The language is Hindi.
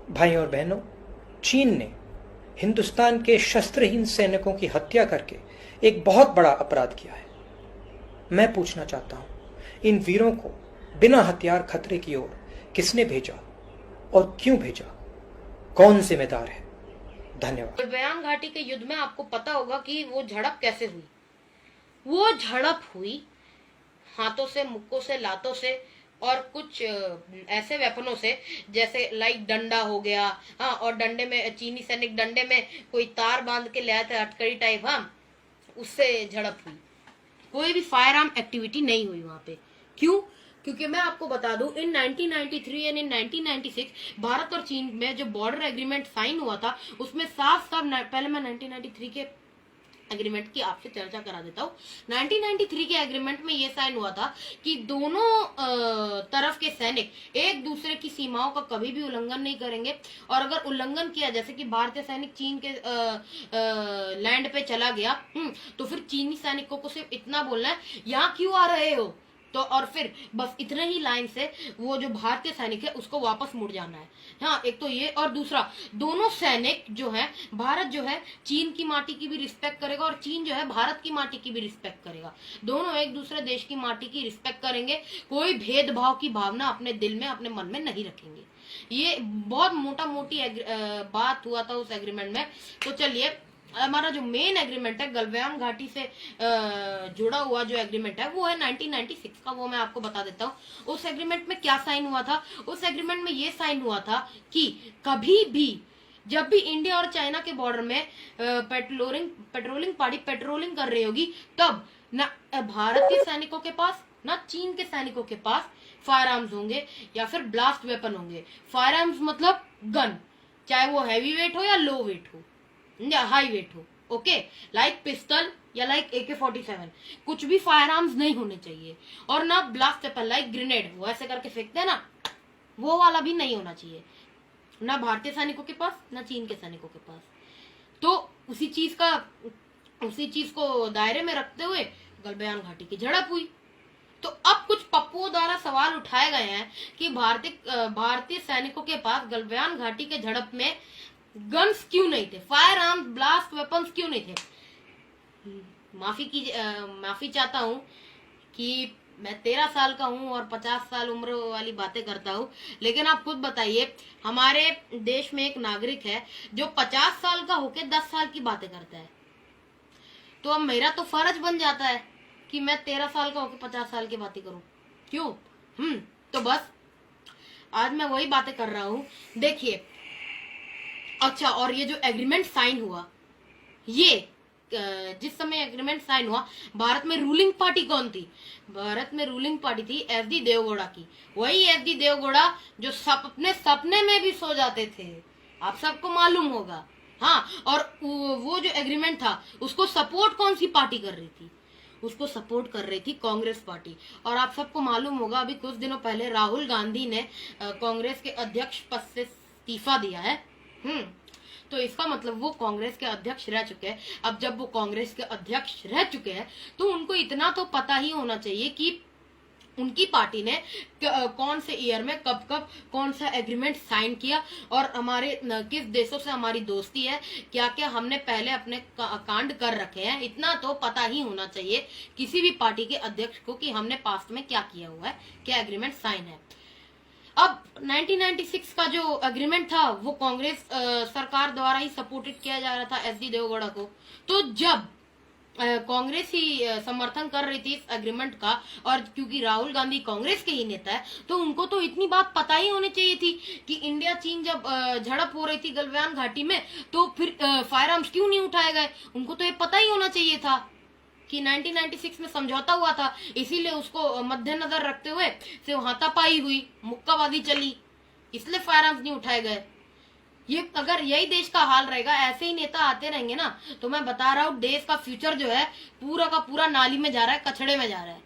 भाइयों और बहनों, चीन ने हिंदुस्तान के शस्त्रहीन सैनिकों की हत्या करके एक बहुत बड़ा अपराध किया है। मैं पूछना चाहता हूं, इन वीरों को बिना हथियार खतरे की ओर किसने भेजा और क्यों भेजा? कौन जिम्मेदार है? धन्यवाद। गलवान घाटी के युद्ध में आपको पता होगा कि वो झड़प कैसे हुई। वो झड़प हुई हाथों से, मुक्कों से, लातों से और कुछ ऐसे वेपनों से जैसे लाइक डंडा हो गया। हाँ, और डंडे में चीनी सैनिक डंडे में कोई तार बांध के ले आए थे, हटकड़ी टाइप। हाँ, उससे झड़प हुई। कोई भी फायर आर्म एक्टिविटी नहीं हुई वहां पे। क्यों? क्योंकि मैं आपको बता दूं, इन 1993 एंड इन 1996 भारत और चीन में जो बॉर्डर एग्रीमेंट साइन हुआ था उसमें साफ साफ, पहले मैं 1993 के एग्रीमेंट की आपसे चर्चा करा देता हूँ। 1993 के एग्रीमेंट में ये साइन हुआ था कि दोनों तरफ के सैनिक एक दूसरे की सीमाओं का कभी भी उल्लंघन नहीं करेंगे, और अगर उल्लंघन किया, जैसे कि भारतीय सैनिक चीन के लैंड पे चला गया, तो फिर चीनी सैनिकों को सिर्फ इतना बोलना है, यहाँ क्यों आ रहे हो, तो और फिर बस इतने ही लाइन से वो जो भारतीय सैनिक है उसको वापस मुड़ जाना है। हाँ, एक तो ये, और दूसरा, दोनों सैनिक जो है, भारत जो है चीन की माटी की भी रिस्पेक्ट करेगा और चीन जो है भारत की माटी की भी रिस्पेक्ट करेगा। दोनों एक दूसरे देश की माटी की रिस्पेक्ट करेंगे, कोई भेदभाव की भावना अपने दिल में, अपने मन में नहीं रखेंगे। ये बहुत मोटा मोटी बात हुआ था उस एग्रीमेंट में। तो चलिए, हमारा जो मेन एग्रीमेंट है गलवान घाटी से जुड़ा हुआ जो एग्रीमेंट है वो है 1996 का, वो मैं आपको बता देता हूँ। उस एग्रीमेंट में क्या साइन हुआ था? उस एग्रीमेंट में ये साइन हुआ था कि कभी भी जब भी इंडिया और चाइना के बॉर्डर में पेट्रोलिंग पार्टी पेट्रोलिंग कर रही होगी, तब न भारत के सैनिकों के पास न चीन के सैनिकों के पास फायर आर्म्स होंगे या फिर ब्लास्ट वेपन होंगे। फायर आर्म्स मतलब गन, चाहे वो हैवी वेट हो या लो वेट हो या हाई वेट हो, ओके, लाइक पिस्टल या लाइक AK-47, कुछ भी फायर आर्म्स नहीं होने चाहिए। और ना ब्लास्ट वेपन लाइक ग्रेनेड, वो ऐसे करके फेंकते हैं ना, वो वाला भी नहीं होना चाहिए, ना भारतीय सैनिकों के पास ना चीन के सैनिकों के पास। तो उसी चीज को दायरे में रखते हुए गलवान घाटी की झड़प हुई। तो अब कुछ पप्पुओं द्वारा सवाल उठाए गए हैं कि भारतीय सैनिकों के पास गलवान घाटी के झड़प में गन्स क्यों नहीं थे, फायर आर्म ब्लास्ट वेपन्स क्यों नहीं थे। माफी चाहता हूं कि मैं 13 साल का हूं और 50 साल उम्र वाली बातें करता हूं, लेकिन आप खुद बताइए, हमारे देश में एक नागरिक है जो 50 साल का होके 10 साल की बातें करता है, तो अब मेरा तो फर्ज बन जाता है कि मैं 13 साल का होके 50 साल की बातें करूं। क्यों? तो बस आज मैं वही बातें कर रहा हूं। देखिए, अच्छा, और ये जो एग्रीमेंट साइन हुआ, ये जिस समय एग्रीमेंट साइन हुआ, भारत में रूलिंग पार्टी कौन थी? भारत में रूलिंग पार्टी थी SD देवगौड़ा की। वही SD देवगौड़ा जो अपने सपने में भी सो जाते थे, आप सबको मालूम होगा। हाँ, और वो जो एग्रीमेंट था उसको सपोर्ट कौन सी पार्टी कर रही थी? उसको सपोर्ट कर रही थी कांग्रेस पार्टी। और आप सबको मालूम होगा, अभी कुछ दिनों पहले राहुल गांधी ने कांग्रेस के अध्यक्ष पद से इस्तीफा दिया है। तो इसका मतलब वो कांग्रेस के अध्यक्ष रह चुके हैं। अब जब वो कांग्रेस के अध्यक्ष रह चुके हैं तो उनको इतना तो पता ही होना चाहिए कि उनकी पार्टी ने कौन से ईयर में कब कब कौन सा एग्रीमेंट साइन किया, और हमारे किस देशों से हमारी दोस्ती है, क्या क्या हमने पहले अपने कांड कर रखे हैं। इतना तो पता ही होना चाहिए किसी भी पार्टी के अध्यक्ष को कि हमने पास्ट में क्या किया हुआ है, क्या एग्रीमेंट साइन है। अब 1996 का जो एग्रीमेंट था वो कांग्रेस सरकार द्वारा ही सपोर्टेड किया जा रहा था SD देवगौड़ा को। तो जब कांग्रेस ही समर्थन कर रही थी इस एग्रीमेंट का, और क्योंकि राहुल गांधी कांग्रेस के ही नेता है, तो उनको तो इतनी बात पता ही होनी चाहिए थी कि इंडिया चीन जब झड़प हो रही थी गलवान घाटी में, तो फिर फायर आर्म्स क्यों नहीं उठाए गए। उनको तो ये पता ही होना चाहिए था कि 1996 में समझौता हुआ था, इसीलिए उसको मद्देनजर रखते हुए सिर्फ हाथापाई हुई, मुक्काबाजी चली, इसलिए फायर आर्म्स नहीं उठाए गए। ये अगर यही देश का हाल रहेगा, ऐसे ही नेता आते रहेंगे ना, तो मैं बता रहा हूँ देश का फ्यूचर जो है पूरा का पूरा नाली में जा रहा है, कचड़े में जा रहा है।